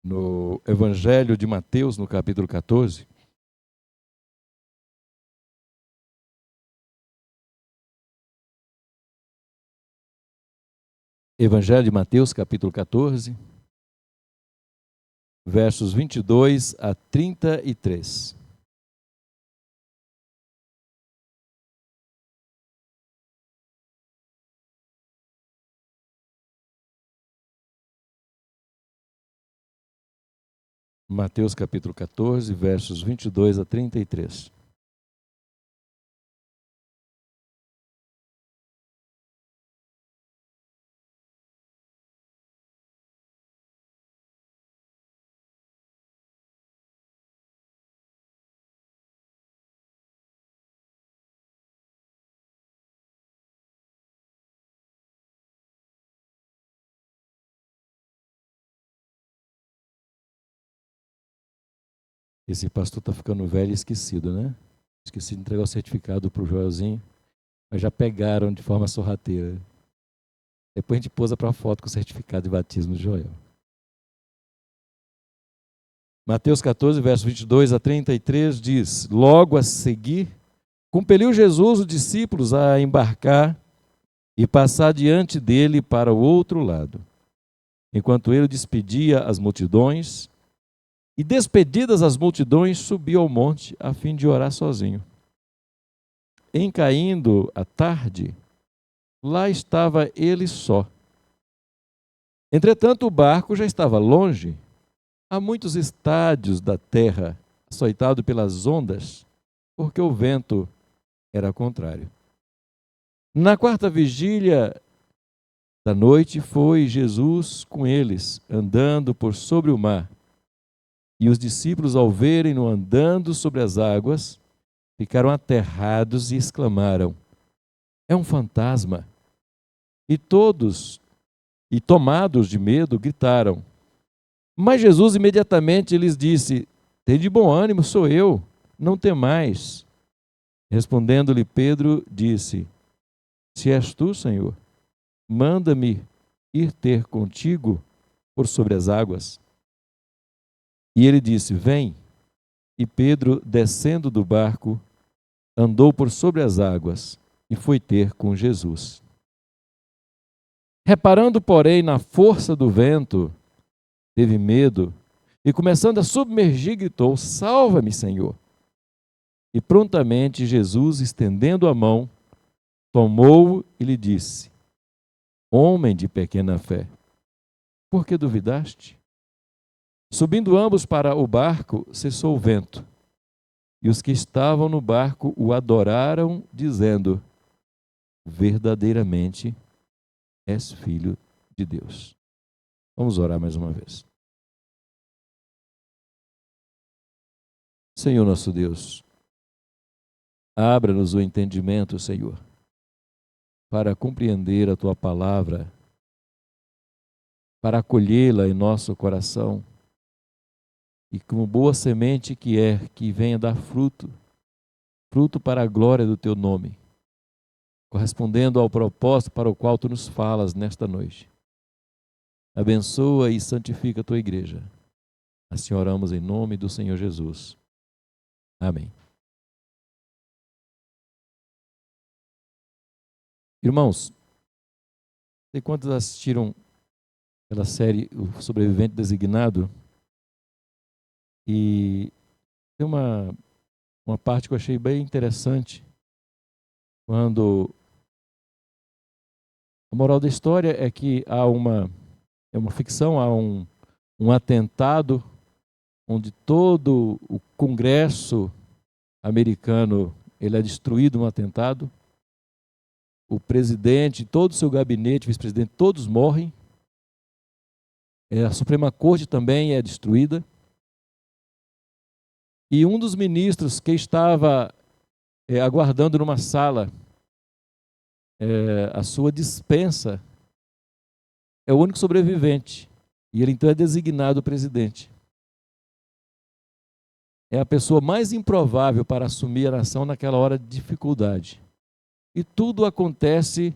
no Evangelho de Mateus, no capítulo 14. Evangelho de Mateus, capítulo 14, versos 22 a 33. Mateus capítulo 14, versos 22 a 33. Esse pastor está ficando velho e esquecido, né? Esqueci de entregar o certificado para o Joelzinho, mas já pegaram de forma sorrateira. Depois a gente posa para a foto com o certificado de batismo do Joel. Mateus 14, versos 22 a 33 diz: Logo a seguir, compeliu Jesus os discípulos a embarcar e passar diante dele para o outro lado. Enquanto ele despedia as multidões, e despedidas as multidões, subiu ao monte a fim de orar sozinho. Em caindo a tarde, lá estava ele só. Entretanto, o barco já estava longe, a muitos estádios da terra, açoitado pelas ondas, porque o vento era contrário. Na quarta vigília da noite foi Jesus com eles, andando por sobre o mar. E os discípulos, ao verem-no andando sobre as águas, ficaram aterrados e exclamaram: É um fantasma! E todos, tomados de medo, gritaram. Mas Jesus imediatamente lhes disse: Tende bom ânimo, sou eu, não temais. Respondendo-lhe Pedro, disse: Se és tu, Senhor, manda-me ir ter contigo por sobre as águas. E ele disse: Vem. E Pedro, descendo do barco, andou por sobre as águas e foi ter com Jesus. Reparando, porém, na força do vento, teve medo e, começando a submergir, gritou: Salva-me, Senhor! E prontamente Jesus, estendendo a mão, tomou-o e lhe disse: Homem de pequena fé, por que duvidaste? Subindo ambos para o barco, cessou o vento. E os que estavam no barco o adoraram, dizendo: Verdadeiramente és filho de Deus. Vamos orar mais uma vez. Senhor nosso Deus, abra-nos o entendimento, Senhor, para compreender a Tua palavra, para acolhê-la em nosso coração e, como boa semente que venha dar fruto, fruto para a glória do Teu nome, correspondendo ao propósito para o qual Tu nos falas nesta noite. Abençoa e santifica a Tua igreja. Assim oramos em nome do Senhor Jesus. Amém. Irmãos, não sei quantos assistiram pela série O Sobrevivente Designado, e tem uma parte que eu achei bem interessante, quando a moral da história é que é uma ficção, há um atentado onde todo o Congresso americano ele é destruído no atentado, o presidente, todo o seu gabinete, o vice-presidente, todos morrem, a Suprema Corte também é destruída, e um dos ministros que estava aguardando numa sala a sua dispensa é o único sobrevivente, e ele então é designado presidente. É a pessoa mais improvável para assumir a nação naquela hora de dificuldade. E tudo acontece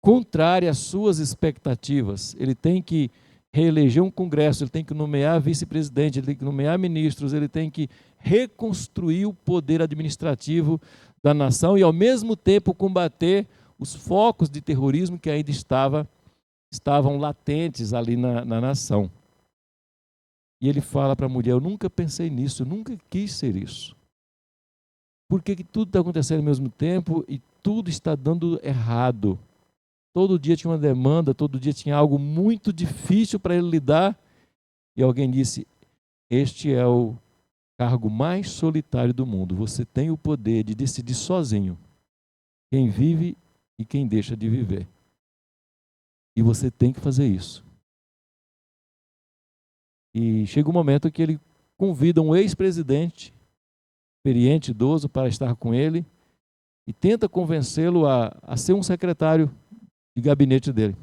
contrário às suas expectativas. Ele tem que reeleger um congresso, ele tem que nomear vice-presidente, ele tem que nomear ministros, ele tem que reconstruir o poder administrativo da nação e, ao mesmo tempo, combater os focos de terrorismo que ainda estavam latentes ali na nação. E ele fala para a mulher: eu nunca pensei nisso, eu nunca quis ser isso. Por que tudo está acontecendo ao mesmo tempo e tudo está dando errado? Todo dia tinha uma demanda, todo dia tinha algo muito difícil para ele lidar. E alguém disse: este é o cargo mais solitário do mundo. Você tem o poder de decidir sozinho quem vive e quem deixa de viver. E você tem que fazer isso. E chega um momento que ele convida um ex-presidente, experiente, idoso, para estar com ele e tenta convencê-lo a ser um secretário de gabinete dele.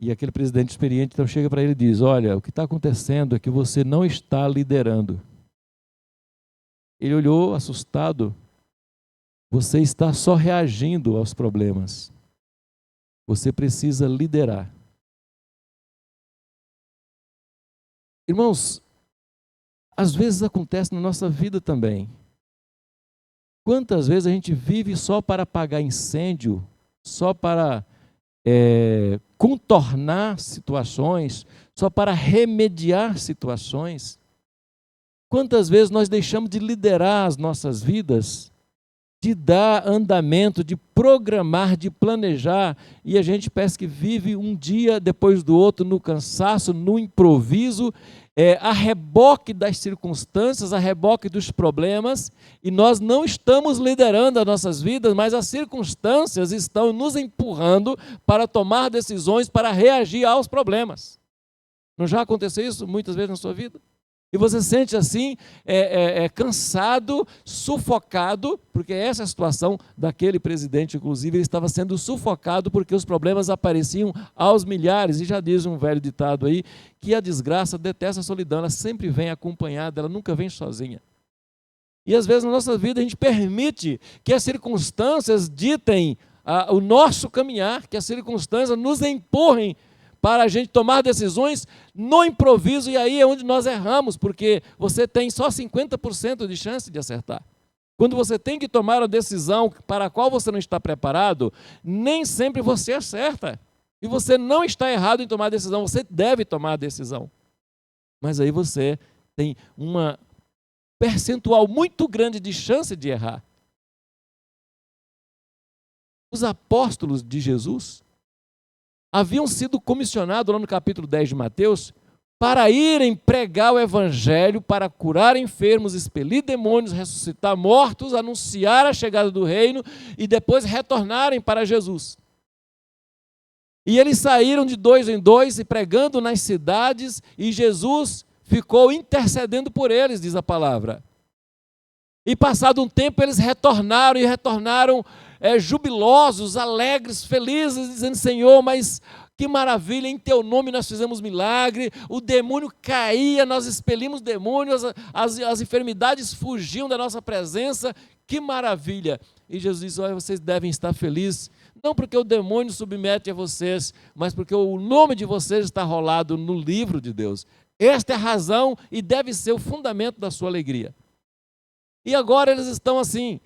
E aquele presidente experiente então chega para ele e diz: olha, o que está acontecendo é que você não está liderando. Ele olhou assustado. Você está só reagindo aos problemas. Você precisa liderar. Irmãos, às vezes acontece na nossa vida também. Quantas vezes a gente vive só para apagar incêndio, só para contornar situações, só para remediar situações? Quantas vezes nós deixamos de liderar as nossas vidas, de dar andamento, de programar, de planejar, e a gente parece que vive um dia depois do outro no cansaço, no improviso, a reboque das circunstâncias, a reboque dos problemas, e nós não estamos liderando as nossas vidas, mas as circunstâncias estão nos empurrando para tomar decisões, para reagir aos problemas. Não já aconteceu isso muitas vezes na sua vida? E você sente assim, cansado, sufocado, porque essa é a situação daquele presidente, inclusive, ele estava sendo sufocado porque os problemas apareciam aos milhares, e já diz um velho ditado aí, que a desgraça detesta a solidão, ela sempre vem acompanhada, ela nunca vem sozinha. E às vezes na nossa vida a gente permite que as circunstâncias ditem o nosso caminhar, que as circunstâncias nos empurrem para a gente tomar decisões no improviso, e aí é onde nós erramos, porque você tem só 50% de chance de acertar. Quando você tem que tomar uma decisão para a qual você não está preparado, nem sempre você acerta. E você não está errado em tomar a decisão, você deve tomar a decisão. Mas aí você tem uma percentual muito grande de chance de errar. Os apóstolos de Jesus haviam sido comissionados lá no capítulo 10 de Mateus para irem pregar o evangelho, para curar enfermos, expelir demônios, ressuscitar mortos, anunciar a chegada do reino e depois retornarem para Jesus. E eles saíram de 2 em 2 e pregando nas cidades, e Jesus ficou intercedendo por eles, diz a palavra. E passado um tempo eles retornaram jubilosos, alegres, felizes, dizendo: Senhor, mas que maravilha, em teu nome nós fizemos milagre, o demônio caía, nós expelimos demônios, as enfermidades fugiam da nossa presença, que maravilha. E Jesus diz: olha, vocês devem estar felizes, não porque o demônio submete a vocês, mas porque o nome de vocês está rolado no livro de Deus. Esta é a razão e deve ser o fundamento da sua alegria. E agora eles estão assim,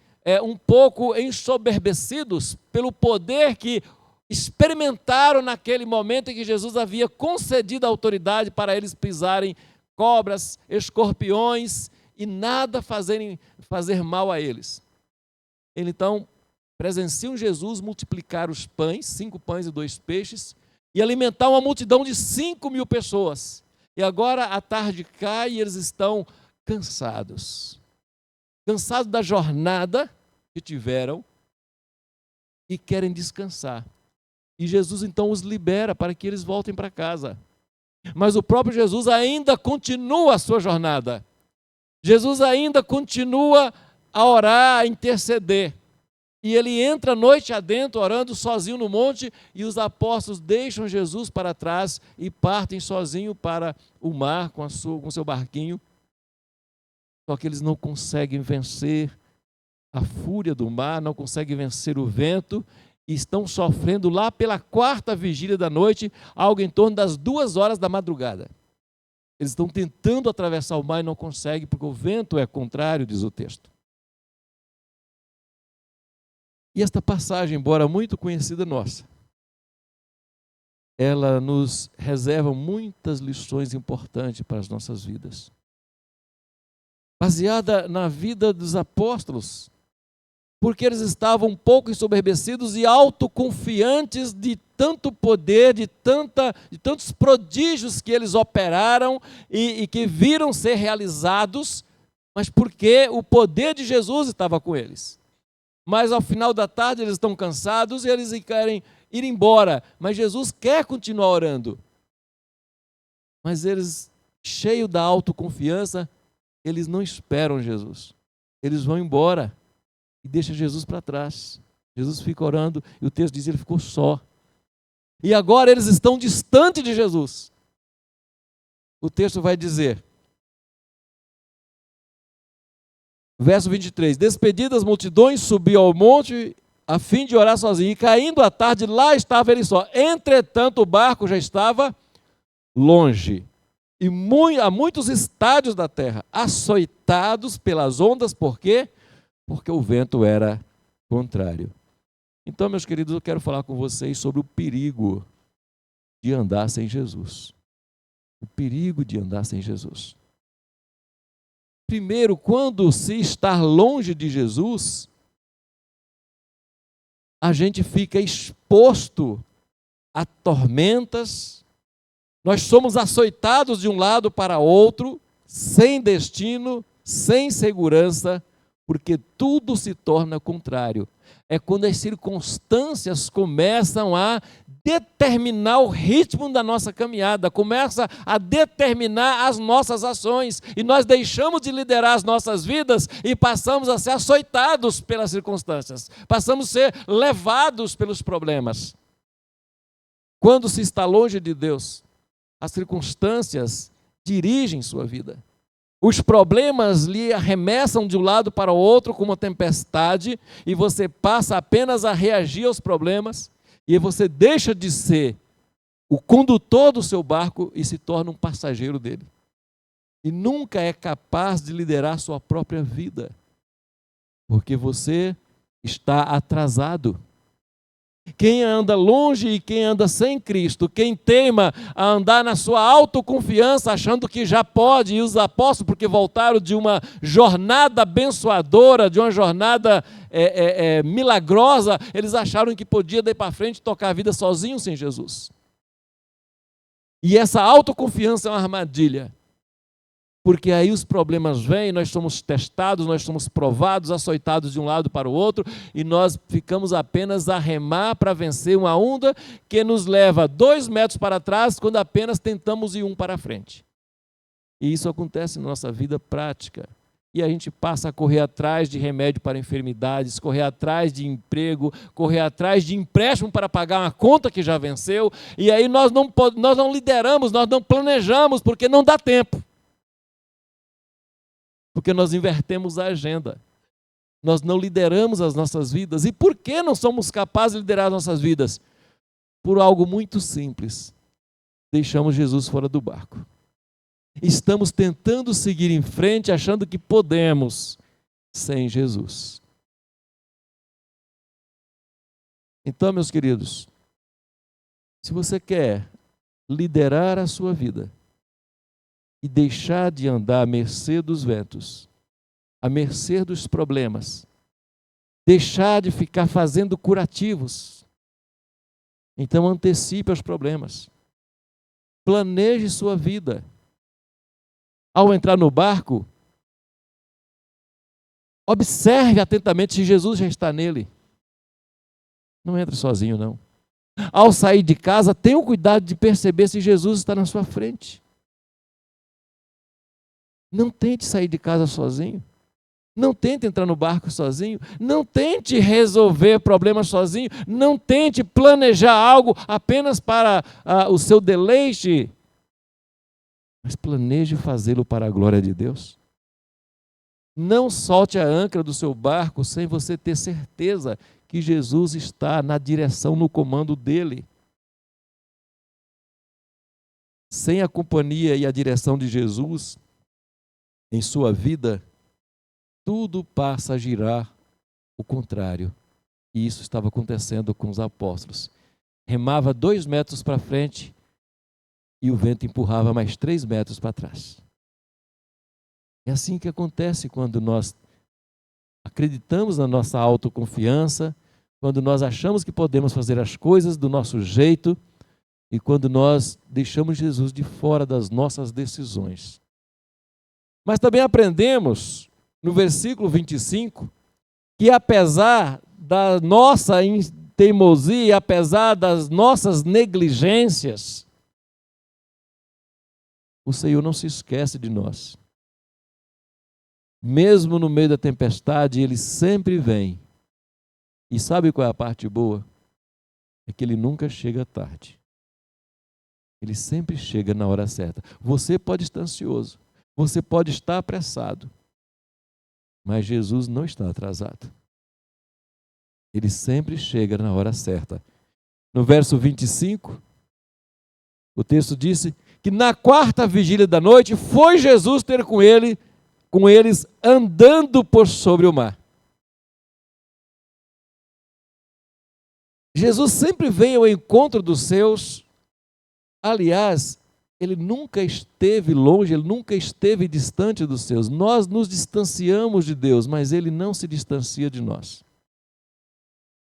um pouco ensoberbecidos pelo poder que experimentaram naquele momento em que Jesus havia concedido a autoridade para eles pisarem cobras, escorpiões e nada fazer mal a eles. Então, presenciam Jesus multiplicar os pães, 5 pães e 2 peixes, e alimentar uma multidão de 5.000 pessoas. E agora a tarde cai e eles estão cansados da jornada que tiveram e querem descansar. E Jesus então os libera para que eles voltem para casa. Mas o próprio Jesus ainda continua a sua jornada. Jesus ainda continua a orar, a interceder. E ele entra noite adentro, orando sozinho no monte, e os apóstolos deixam Jesus para trás e partem sozinho para o mar com seu barquinho. Só que eles não conseguem vencer a fúria do mar, não conseguem vencer o vento, e estão sofrendo lá pela 4ª vigília da noite, algo em torno das 2 horas da madrugada. Eles estão tentando atravessar o mar e não conseguem, porque o vento é contrário, diz o texto. E esta passagem, embora muito conhecida nossa, ela nos reserva muitas lições importantes para as nossas vidas. Baseada na vida dos apóstolos, porque eles estavam um pouco ensoberbecidos e autoconfiantes de tanto poder, de tantos prodígios que eles operaram e que viram ser realizados, mas porque o poder de Jesus estava com eles. Mas ao final da tarde eles estão cansados e eles querem ir embora, mas Jesus quer continuar orando. Mas eles, cheios da autoconfiança, eles não esperam Jesus. Eles vão embora e deixam Jesus para trás. Jesus fica orando e o texto diz que ele ficou só. E agora eles estão distantes de Jesus. O texto vai dizer, verso 23, despedidas as multidões, subiu ao monte a fim de orar sozinho. E caindo a tarde, lá estava ele só. Entretanto, o barco já estava longe. E a muitos estádios da terra, açoitados pelas ondas. Por quê? Porque o vento era contrário. Então, meus queridos, eu quero falar com vocês sobre o perigo de andar sem Jesus. O perigo de andar sem Jesus. Primeiro, quando se está longe de Jesus, a gente fica exposto a tormentas, nós somos açoitados de um lado para outro, sem destino, sem segurança, porque tudo se torna contrário. É quando as circunstâncias começam a determinar o ritmo da nossa caminhada, começa a determinar as nossas ações, e nós deixamos de liderar as nossas vidas e passamos a ser açoitados pelas circunstâncias, passamos a ser levados pelos problemas. Quando se está longe de Deus, as circunstâncias dirigem sua vida. Os problemas lhe arremessam de um lado para o outro como uma tempestade, e você passa apenas a reagir aos problemas, e você deixa de ser o condutor do seu barco e se torna um passageiro dele. E nunca é capaz de liderar sua própria vida, porque você está atrasado. Quem anda longe e quem anda sem Cristo, quem teima a andar na sua autoconfiança, achando que já pode, e os apóstolos, porque voltaram de uma jornada abençoadora, de uma jornada milagrosa, eles acharam que podia daí para frente tocar a vida sozinho sem Jesus. E essa autoconfiança é uma armadilha, porque aí os problemas vêm, nós somos testados, nós somos provados, açoitados de um lado para o outro, e nós ficamos apenas a remar para vencer uma onda que nos leva 2 metros para trás, quando apenas tentamos ir 1 para frente. E isso acontece na nossa vida prática. E a gente passa a correr atrás de remédio para enfermidades, correr atrás de emprego, correr atrás de empréstimo para pagar uma conta que já venceu, e aí nós não lideramos, nós não planejamos, porque não dá tempo. Porque nós invertemos a agenda. Nós não lideramos as nossas vidas. E por que não somos capazes de liderar as nossas vidas? Por algo muito simples. Deixamos Jesus fora do barco. Estamos tentando seguir em frente, achando que podemos, sem Jesus. Então, meus queridos, se você quer liderar a sua vida, e deixar de andar à mercê dos ventos, à mercê dos problemas, deixar de ficar fazendo curativos, então antecipe os problemas, planeje sua vida. Ao entrar no barco, observe atentamente se Jesus já está nele. Não entre sozinho, não. Ao sair de casa, tenha o cuidado de perceber se Jesus está na sua frente. Não tente sair de casa sozinho. Não tente entrar no barco sozinho. Não tente resolver problemas sozinho. Não tente planejar algo apenas para o seu deleite. Mas planeje fazê-lo para a glória de Deus. Não solte a âncora do seu barco sem você ter certeza que Jesus está na direção, no comando dele. Sem a companhia e a direção de Jesus em sua vida, tudo passa a girar o contrário. E isso estava acontecendo com os apóstolos. Remava 2 metros para frente e o vento empurrava mais 3 metros para trás. É assim que acontece quando nós acreditamos na nossa autoconfiança, quando nós achamos que podemos fazer as coisas do nosso jeito e quando nós deixamos Jesus de fora das nossas decisões. Mas também aprendemos no versículo 25 que apesar da nossa teimosia, apesar das nossas negligências, o Senhor não se esquece de nós. Mesmo no meio da tempestade, Ele sempre vem. E sabe qual é a parte boa? É que Ele nunca chega tarde. Ele sempre chega na hora certa. Você pode estar ansioso, você pode estar apressado, mas Jesus não está atrasado. Ele sempre chega na hora certa. No verso 25, o texto disse que na 4ª vigília da noite foi Jesus ter com eles andando por sobre o mar. Jesus sempre vem ao encontro dos seus. Aliás, ele nunca esteve longe, ele nunca esteve distante dos seus. Nós nos distanciamos de Deus, mas ele não se distancia de nós.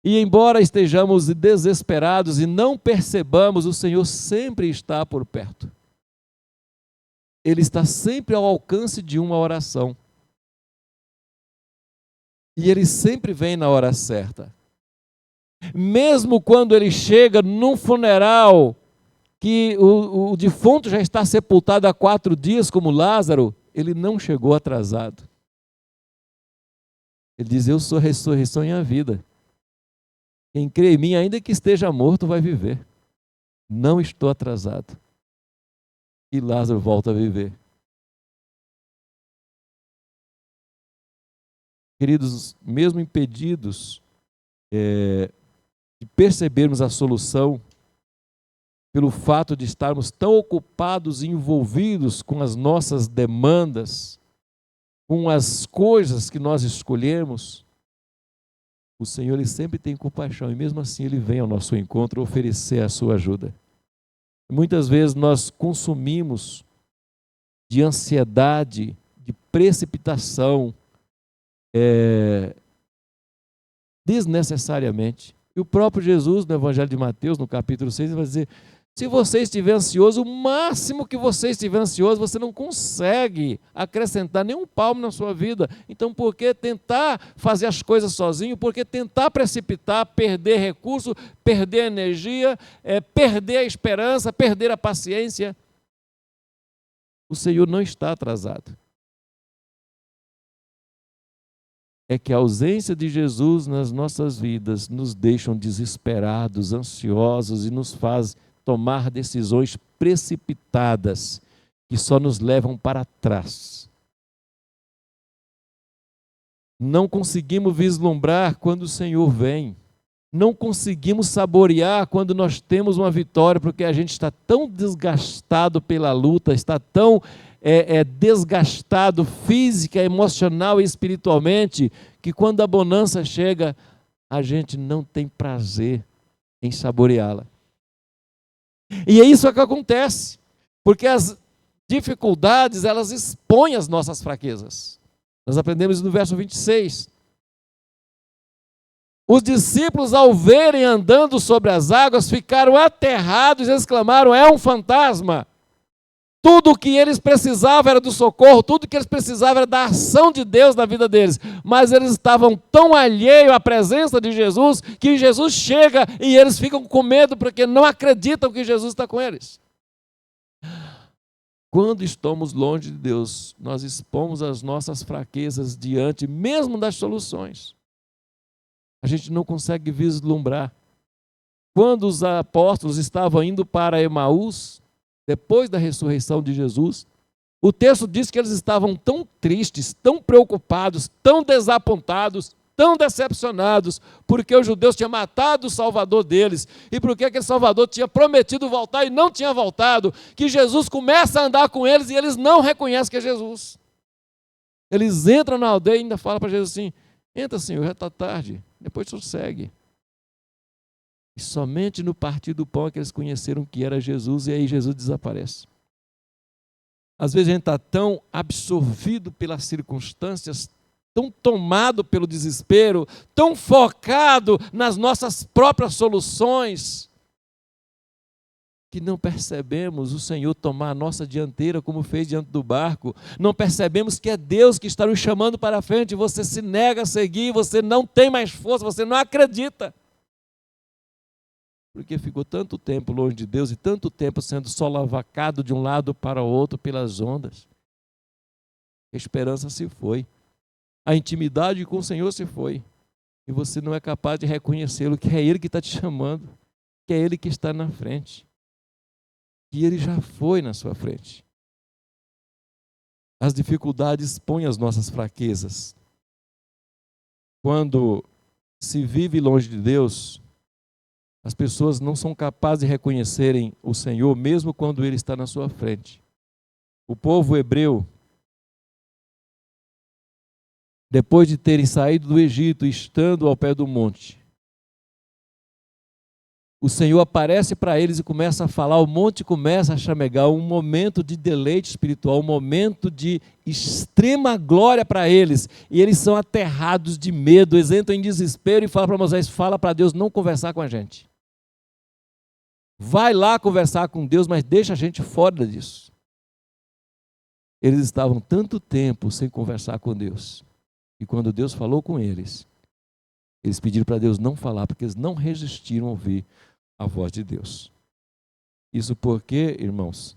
E embora estejamos desesperados e não percebamos, o Senhor sempre está por perto. Ele está sempre ao alcance de uma oração. E ele sempre vem na hora certa. Mesmo quando ele chega num funeral, que o defunto já está sepultado há 4 dias, como Lázaro, ele não chegou atrasado. Ele diz: eu sou a ressurreição e a vida. Quem crê em mim, ainda que esteja morto, vai viver. Não estou atrasado. E Lázaro volta a viver. Queridos, mesmo impedidos de percebermos a solução, pelo fato de estarmos tão ocupados e envolvidos com as nossas demandas, com as coisas que nós escolhemos, o Senhor ele sempre tem compaixão e mesmo assim Ele vem ao nosso encontro oferecer a sua ajuda. Muitas vezes nós consumimos de ansiedade, de precipitação, desnecessariamente. E o próprio Jesus, no Evangelho de Mateus, no capítulo 6, vai dizer: se você estiver ansioso, o máximo que você estiver ansioso, você não consegue acrescentar nenhum palmo na sua vida. Então, por que tentar fazer as coisas sozinho? Por que tentar precipitar, perder recurso, perder energia, perder a esperança, perder a paciência? O Senhor não está atrasado. É que a ausência de Jesus nas nossas vidas nos deixa desesperados, ansiosos e nos faz tomar decisões precipitadas que só nos levam para trás. Não conseguimos vislumbrar quando o Senhor vem. Não conseguimos saborear quando nós temos uma vitória, porque a gente está tão desgastado pela luta, está tão desgastado física, emocional e espiritualmente, que quando a bonança chega, a gente não tem prazer em saboreá-la. E é isso que acontece, porque as dificuldades, elas expõem as nossas fraquezas. Nós aprendemos no verso 26. Os discípulos, ao verem andando sobre as águas, ficaram aterrados e exclamaram: é um fantasma. Tudo o que eles precisavam era do socorro, tudo o que eles precisavam era da ação de Deus na vida deles. Mas eles estavam tão alheios à presença de Jesus, que Jesus chega e eles ficam com medo, porque não acreditam que Jesus está com eles. Quando estamos longe de Deus, nós expomos as nossas fraquezas diante mesmo das soluções. A gente não consegue vislumbrar. Quando os apóstolos estavam indo para Emaús, depois da ressurreição de Jesus, o texto diz que eles estavam tão tristes, tão preocupados, tão desapontados, tão decepcionados, porque os judeus tinham matado o Salvador deles, e porque aquele Salvador tinha prometido voltar e não tinha voltado, que Jesus começa a andar com eles e eles não reconhecem que é Jesus. Eles entram na aldeia e ainda falam para Jesus assim: entra, Senhor, já está tarde, depois tu segue. E somente no partir do pão é que eles conheceram que era Jesus, e aí Jesus desaparece. Às vezes a gente está tão absorvido pelas circunstâncias, tão tomado pelo desespero, tão focado nas nossas próprias soluções, que não percebemos o Senhor tomar a nossa dianteira como fez diante do barco. Não percebemos que é Deus que está nos chamando para a frente, e você se nega a seguir, você não tem mais força, você não acredita. Porque ficou tanto tempo longe de Deus e tanto tempo sendo solavacado de um lado para o outro pelas ondas. A esperança se foi. A intimidade com o Senhor se foi. E você não é capaz de reconhecê-lo, que é Ele que está te chamando, que é Ele que está na frente. Que Ele já foi na sua frente. As dificuldades expõem as nossas fraquezas. Quando se vive longe de Deus, as pessoas não são capazes de reconhecerem o Senhor, mesmo quando Ele está na sua frente. O povo hebreu, depois de terem saído do Egito, estando ao pé do monte, o Senhor aparece para eles e começa a falar, o monte começa a chamegar, um momento de deleite espiritual, um momento de extrema glória para eles, e eles são aterrados de medo, eles entram em desespero e falam para Moisés: fala para Deus não conversar com a gente. Vai lá conversar com Deus, mas deixa a gente fora disso. Eles estavam tanto tempo sem conversar com Deus, e quando Deus falou com eles, eles pediram para Deus não falar, porque eles não resistiram a ouvir a voz de Deus. Isso porque, irmãos,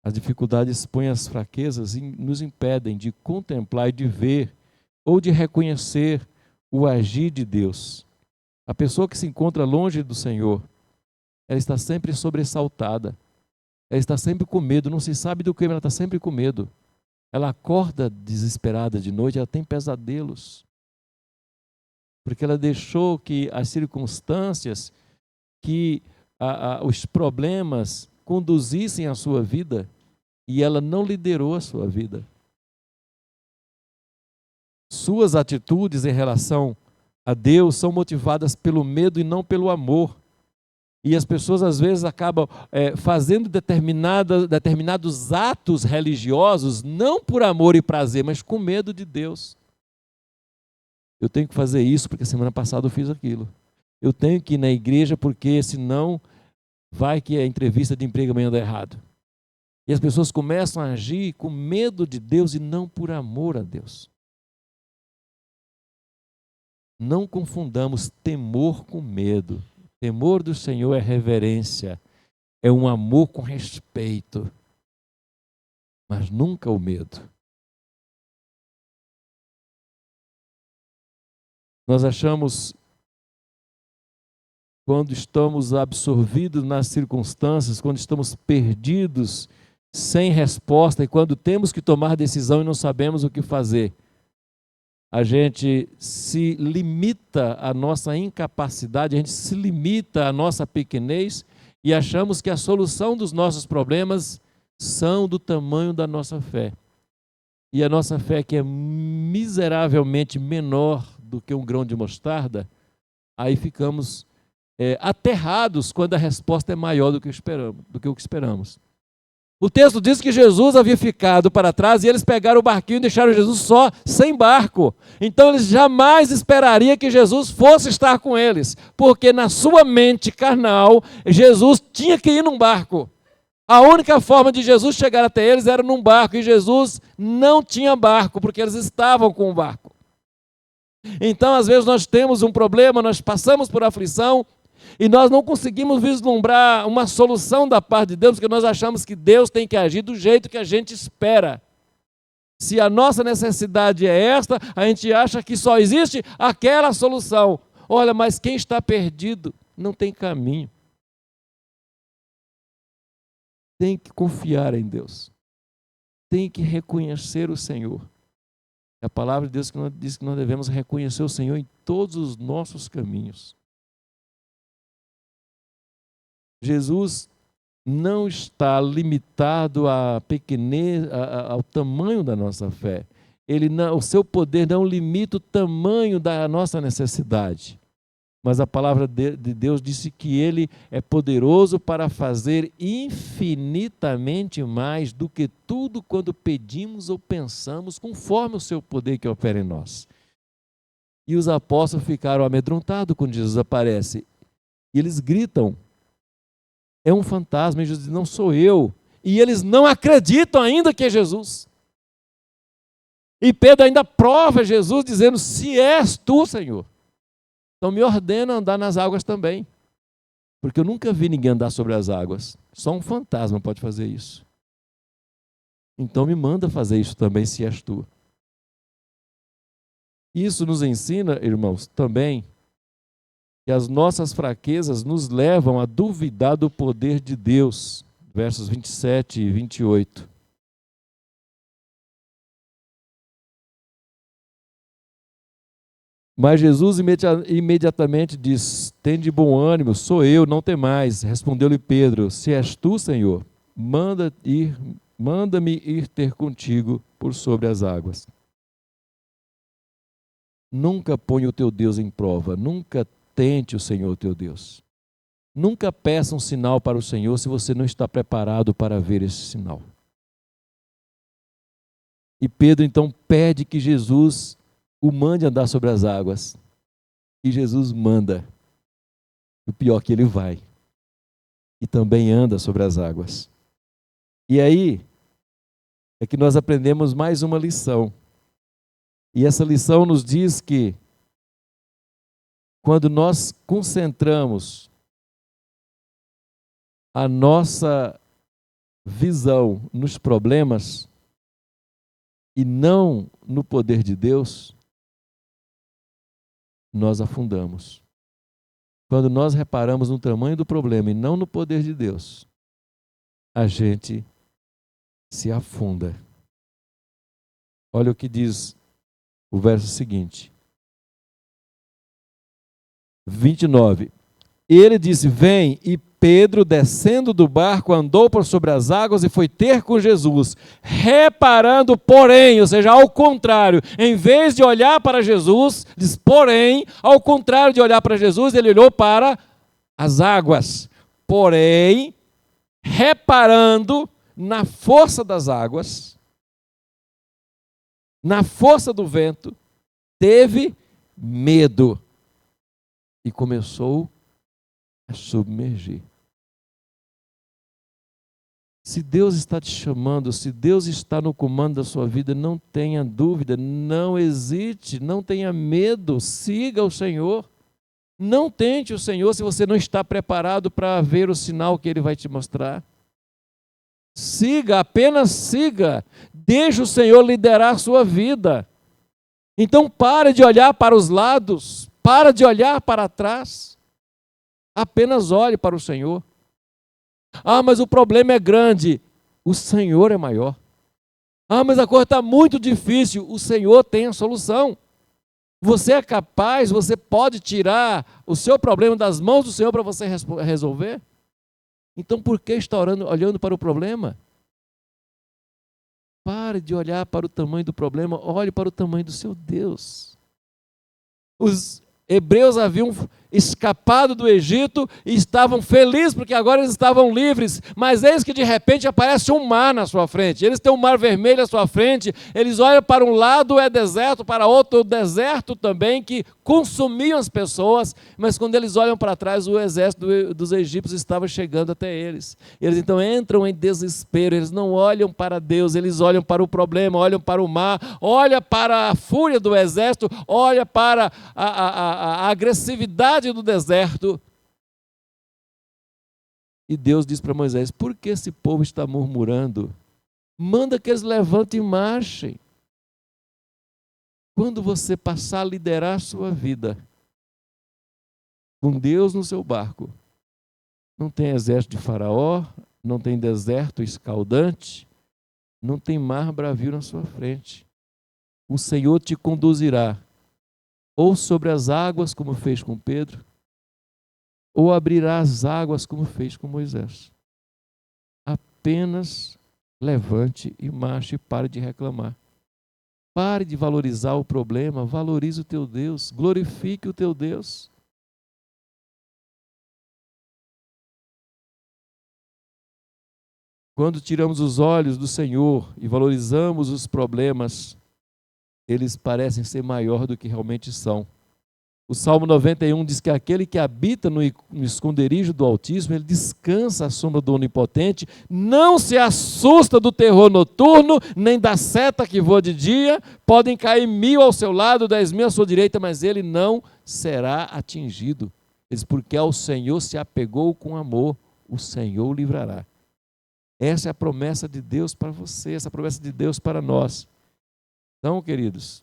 as dificuldades expõem as fraquezas e nos impedem de contemplar e de ver ou de reconhecer o agir de Deus. A pessoa que se encontra longe do Senhor, ela está sempre sobressaltada, ela está sempre com medo, não se sabe do que, mas ela está sempre com medo. Ela acorda desesperada de noite, ela tem pesadelos, porque ela deixou que as circunstâncias, que os problemas conduzissem a sua vida, e ela não liderou a sua vida. Suas atitudes em relação a Deus são motivadas pelo medo e não pelo amor. E as pessoas às vezes acabam fazendo determinados atos religiosos, não por amor e prazer, mas com medo de Deus. Eu tenho que fazer isso porque semana passada eu fiz aquilo. Eu tenho que ir na igreja porque senão vai que a entrevista de emprego amanhã dá errado. E as pessoas começam a agir com medo de Deus e não por amor a Deus. Não confundamos temor com medo. Temor do Senhor é reverência, é um amor com respeito, mas nunca o medo. Nós achamos, quando estamos absorvidos nas circunstâncias, quando estamos perdidos, sem resposta, e quando temos que tomar decisão e não sabemos o que fazer, a gente se limita à nossa incapacidade, a gente se limita à nossa pequenez e achamos que a solução dos nossos problemas são do tamanho da nossa fé. E a nossa fé, que é miseravelmente menor do que um grão de mostarda, aí ficamos aterrados quando a resposta é maior do que o que esperamos. O texto diz que Jesus havia ficado para trás e eles pegaram o barquinho e deixaram Jesus só, sem barco. Então eles jamais esperariam que Jesus fosse estar com eles, porque na sua mente carnal, Jesus tinha que ir num barco. A única forma de Jesus chegar até eles era num barco, e Jesus não tinha barco, porque eles estavam com o barco. Então, às vezes, nós temos um problema, nós passamos por aflição, e nós não conseguimos vislumbrar uma solução da parte de Deus, porque nós achamos que Deus tem que agir do jeito que a gente espera. Se a nossa necessidade é esta, a gente acha que só existe aquela solução. Olha, mas quem está perdido não tem caminho. Tem que confiar em Deus. Tem que reconhecer o Senhor. A palavra de Deus diz que nós devemos reconhecer o Senhor em todos os nossos caminhos. Jesus não está limitado à pequenez, ao tamanho da nossa fé. O seu poder não limita o tamanho da nossa necessidade. Mas a palavra de Deus disse que Ele é poderoso para fazer infinitamente mais do que tudo quando pedimos ou pensamos, conforme o seu poder que opera em nós. E os apóstolos ficaram amedrontados quando Jesus aparece. E eles gritam, é um fantasma, e Jesus diz, não sou eu. E eles não acreditam ainda que é Jesus. E Pedro ainda prova Jesus, dizendo, se és tu, Senhor, então me ordena andar nas águas também. Porque eu nunca vi ninguém andar sobre as águas. Só um fantasma pode fazer isso. Então me manda fazer isso também, se és tu. Isso nos ensina, irmãos, também, que as nossas fraquezas nos levam a duvidar do poder de Deus. Versos 27 e 28. Mas Jesus imediatamente diz, tem de bom ânimo, sou eu, não temais. Respondeu-lhe Pedro, se és tu, Senhor, manda-me ir ter contigo por sobre as águas. Nunca ponha o teu Deus em prova, nunca tente o Senhor teu Deus. Nunca peça um sinal para o Senhor se você não está preparado para ver esse sinal. E Pedro então pede que Jesus o mande andar sobre as águas. E Jesus manda. O pior é que ele vai. E também anda sobre as águas. E aí é que nós aprendemos mais uma lição. E essa lição nos diz que quando nós concentramos a nossa visão nos problemas e não no poder de Deus, nós afundamos. Quando nós reparamos no tamanho do problema e não no poder de Deus, a gente se afunda. Olha o que diz o verso seguinte. 29. Ele disse, vem, e Pedro, descendo do barco, andou por sobre as águas e foi ter com Jesus, reparando, porém, ou seja, ao contrário, em vez de olhar para Jesus, diz, porém, ao contrário de olhar para Jesus, ele olhou para as águas, porém, reparando na força das águas, na força do vento, teve medo e começou a submergir. Se Deus está te chamando, se Deus está no comando da sua vida, não tenha dúvida, não hesite, não tenha medo, siga o Senhor. Não tente o Senhor se você não está preparado para ver o sinal que Ele vai te mostrar. Siga, apenas siga. Deixe o Senhor liderar a sua vida. Então pare de olhar para os lados, pare de olhar para trás. Apenas olhe para o Senhor. Ah, mas o problema é grande. O Senhor é maior. Ah, mas a coisa está muito difícil. O Senhor tem a solução. Você é capaz, você pode tirar o seu problema das mãos do Senhor para você resolver? Então por que está olhando para o problema? Pare de olhar para o tamanho do problema, olhe para o tamanho do seu Deus. Os hebreus haviam escapado do Egito e estavam felizes porque agora eles estavam livres, mas eis que de repente aparece um mar na sua frente, eles têm um mar vermelho à sua frente, eles olham para um lado é deserto, para outro deserto também, que consumiam as pessoas, mas quando eles olham para trás, o exército dos egípcios estava chegando até eles. Eles então entram em desespero, eles não olham para Deus, eles olham para o problema, olham para o mar, olham para a fúria do exército, olham para a agressividade do deserto. E Deus diz para Moisés, por que esse povo está murmurando? Manda que eles levantem e marchem. Quando você passar a liderar a sua vida, com Deus no seu barco, não tem exército de Faraó, não tem deserto escaldante, não tem mar bravio na sua frente. o Senhor te conduzirá ou sobre as águas, como fez com Pedro, ou abrirá as águas, como fez com Moisés. Apenas levante e marche e pare de reclamar. Pare de valorizar o problema, valorize o teu Deus, glorifique o teu Deus. Quando tiramos os olhos do Senhor e valorizamos os problemas, eles parecem ser maior do que realmente são. O Salmo 91 diz que aquele que habita no esconderijo do Altíssimo, ele descansa à sombra do Onipotente, não se assusta do terror noturno, nem da seta que voa de dia, podem cair 1000 ao seu lado, 10.000 à sua direita, mas ele não será atingido. Ele diz, porque ao Senhor se apegou com amor, o Senhor o livrará. Essa é a promessa de Deus para você, essa é a promessa de Deus para nós. Então, queridos,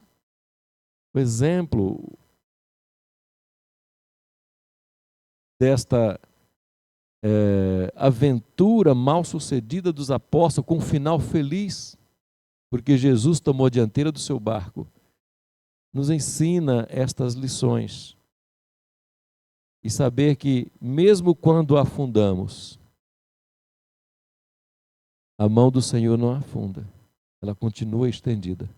o exemplo desta aventura mal sucedida dos apóstolos, com um final feliz, porque Jesus tomou a dianteira do seu barco, nos ensina estas lições. E saber que, mesmo quando afundamos, a mão do Senhor não afunda, ela continua estendida.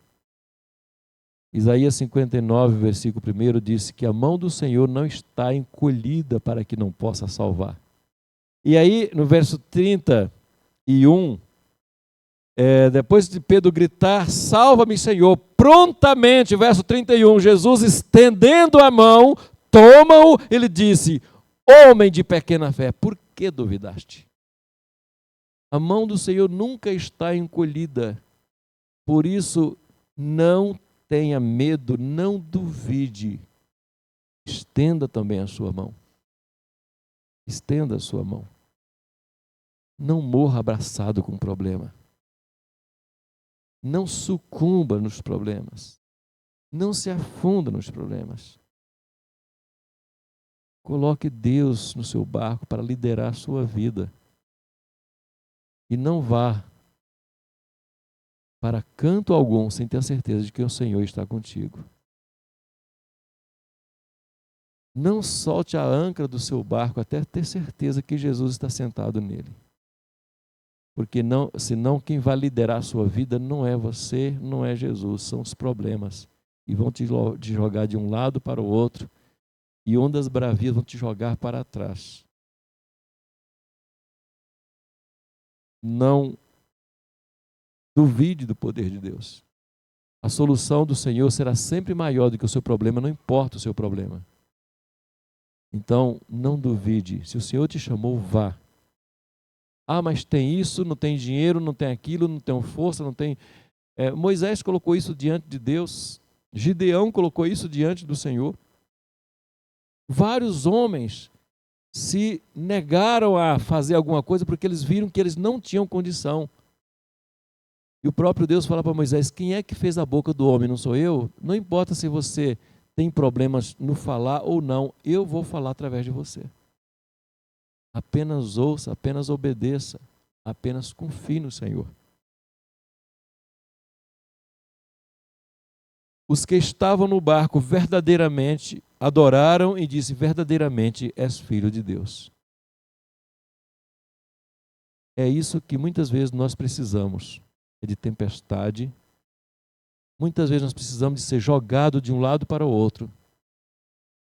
Isaías 59, versículo 1, disse que a mão do Senhor não está encolhida para que não possa salvar. E aí, no verso 31, depois de Pedro gritar, salva-me, Senhor, prontamente, verso 31, Jesus estendendo a mão, toma-o, ele disse, homem de pequena fé, por que duvidaste? A mão do Senhor nunca está encolhida, por isso não tenha medo, não duvide, estenda também a sua mão. Estenda a sua mão. Não morra abraçado com o problema. Não sucumba nos problemas. Não se afunda nos problemas. Coloque Deus no seu barco para liderar a sua vida. E não vá para canto algum sem ter a certeza de que o Senhor está contigo. Não solte a âncora do seu barco até ter certeza que Jesus está sentado nele. Porque senão quem vai liderar a sua vida não é você, não é Jesus, são os problemas. E vão te jogar de um lado para o outro, e ondas bravias vão te jogar para trás. Não duvide do poder de Deus. A solução do Senhor será sempre maior do que o seu problema, não importa o seu problema. Então, não duvide. Se o Senhor te chamou, vá. Ah, mas tem isso, não tem dinheiro, não tem aquilo, não tem força, não tem... Moisés colocou isso diante de Deus. Gideão colocou isso diante do Senhor. Vários homens se negaram a fazer alguma coisa porque eles viram que eles não tinham condição. E o próprio Deus fala para Moisés, quem é que fez a boca do homem, não sou eu? Não importa se você tem problemas no falar ou não, eu vou falar através de você. Apenas ouça, apenas obedeça, apenas confie no Senhor. Os que estavam no barco verdadeiramente adoraram e disse, verdadeiramente és filho de Deus. É isso que muitas vezes nós precisamos, é de tempestade. Muitas vezes nós precisamos de ser jogado de um lado para o outro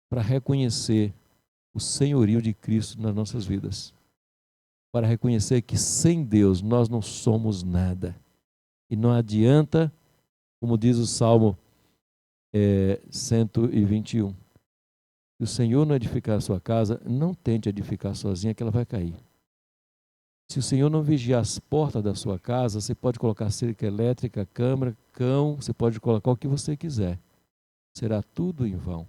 para reconhecer o senhorio de Cristo nas nossas vidas. Para reconhecer que sem Deus nós não somos nada. E não adianta, como diz o Salmo 121. Se o Senhor não edificar a sua casa, não tente edificar sozinha que ela vai cair. Se o Senhor não vigiar as portas da sua casa, você pode colocar cerca elétrica, câmara, cão, você pode colocar o que você quiser. Será tudo em vão.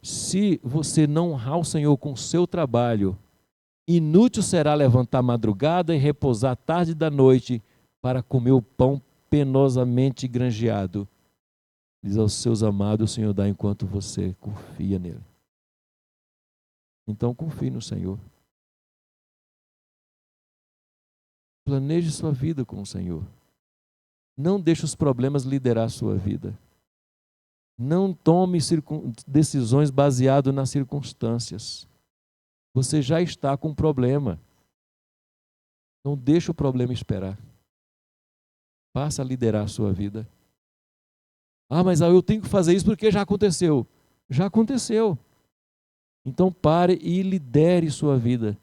Se você não honrar o Senhor com o seu trabalho, inútil será levantar à madrugada e repousar tarde da noite para comer o pão penosamente granjeado. Diz aos seus amados, o Senhor dá enquanto você confia nele. Então confie no Senhor. Planeje sua vida com o Senhor. Não deixe os problemas liderar a sua vida. Não tome decisões baseadas nas circunstâncias. Você já está com um problema. Não deixe o problema esperar. Passa a liderar a sua vida. Ah, mas eu tenho que fazer isso porque já aconteceu. Já aconteceu. Então pare e lidere sua vida.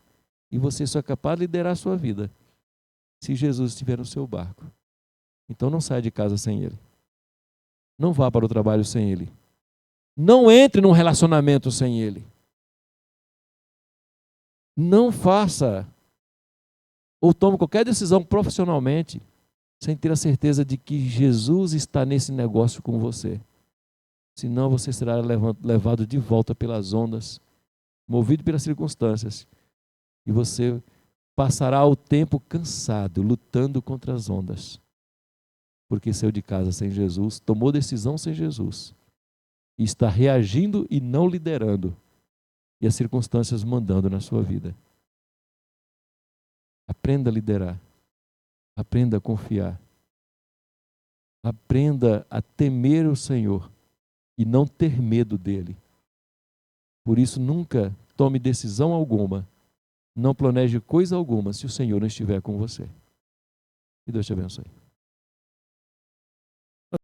E você só é capaz de liderar a sua vida se Jesus estiver no seu barco. Então não saia de casa sem Ele. Não vá para o trabalho sem Ele. Não entre num relacionamento sem Ele. Não faça ou tome qualquer decisão profissionalmente sem ter a certeza de que Jesus está nesse negócio com você. Senão você será levado de volta pelas ondas, movido pelas circunstâncias, e você passará o tempo cansado, lutando contra as ondas, porque saiu de casa sem Jesus, tomou decisão sem Jesus, e está reagindo e não liderando, e as circunstâncias mandando na sua vida. Aprenda a liderar, aprenda a confiar, aprenda a temer o Senhor e não ter medo dele. Por isso, nunca tome decisão alguma, não planeje coisa alguma se o Senhor não estiver com você. Que Deus te abençoe.